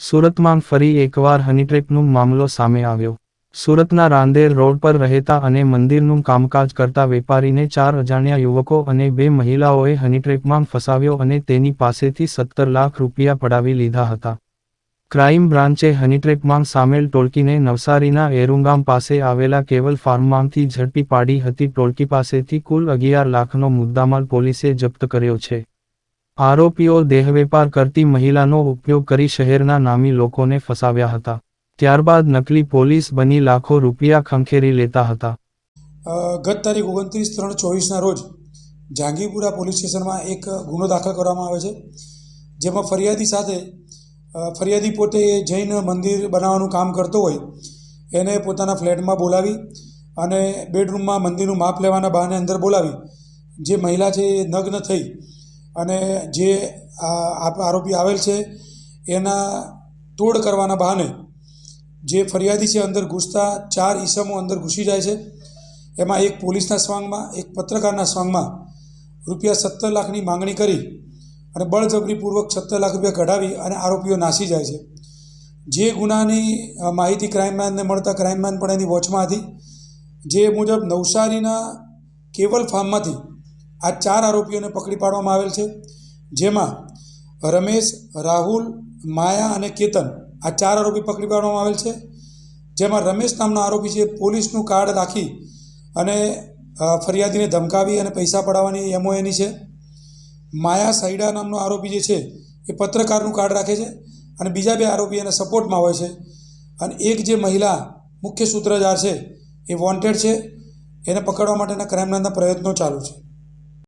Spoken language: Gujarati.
સુરતમાં ફરી એકવાર હનીટ્રેપનો મામલો સામે આવ્યો। સુરતના રાંદેર રોડ પર રહેતા અને મંદિરનું કામકાજ કરતા વેપારીને 4 અજાણ્યા યુવકો અને 2 મહિલાઓએ હનીટ્રેપમાં ફસાવ્યો અને તેની પાસેથી 17 લાખ રૂપિયા પડાવી લીધા હતા। ક્રાઇમ બ્રાન્ચે હનીટ્રેપમાં સામેલ ટોળકીને નવસારીના એરુંગામ પાસે આવેલા કેવલ ફાર્મમાંથી ઝડપી પાડી હતી। ટોળકી પાસેથી કુલ 11 લાખનો મુદ્દામાલ પોલીસે જપ્ત કર્યો છે। આરોપીઓ દેહવેપાર કરતી મહિલાનો ઉપયોગ કરી શહેરના નામી લોકોને ફસાવ્યા હતા। ત્યારબાદ નકલી પોલીસ બની લાખો રૂપિયા ખંખેરી લેતા હતા। ગત તારીખ 29/3/24ના રોજ જહાંગીરપુરા પોલીસ સ્ટેશનમાં એક ગુનો દાખલ કરવામાં આવે છે, જેમાં ફરિયાદી પોતે જૈન મંદિર બનાવવાનું કામ કરતો હોય એને પોતાના ફ્લેટમાં બોલાવી અને બેડરૂમમાં મંદિરનું માપ લેવાના બહાને અંદર બોલાવી જે મહિલા છે એ નગ્ન થઈ અને જે આરોપી આવેલ છે એના તોડ કરવાના બહાને જે ફરિયાદી છે અંદર ઘૂસતા 4 ઈસમો અંદર ઘૂસી જાય છે। એમાં એક પોલીસના સ્વાંગમાં, એક પત્રકારના સ્વાંગમાં રૂપિયા 17 લાખની માંગણી કરી અને બળજબરીપૂર્વક 17 લાખ રૂપિયા કઢાવી અને આરોપીઓ નાસી જાય છે। જે ગુનાની માહિતી ક્રાઇમબ્રાન્ચને મળતા ક્રાઇમબ્રાન્ચ પણ એની વોચમાં હતી, જે મુજબ નવસારીના કેવલ ફાર્મમાંથી આ 4 આરોપીઓને પકડી પાડવામાં આવેલ છે, જેમાં રમેશ, રાહુલ, માયા અને કેતન આ 4 આરોપી પકડી પાડવામાં આવેલ છે। જેમાં રમેશ નામનો આરોપી છે પોલીસનું કાર્ડ રાખી અને ફરિયાદીને ધમકાવી અને પૈસા પડાવવાની એમઓ એની છે। માયા સૈડા નામનો આરોપી જે છે એ પત્રકારનું કાર્ડ રાખે છે અને બીજા 2 આરોપી એના સપોર્ટમાં હોય છે। અને એક જે મહિલા મુખ્ય સૂત્રધાર છે એ વોન્ટેડ છે, એને પકડવા માટેના ક્રાઇમ બ્રાન્ચના પ્રયત્નો ચાલુ છે।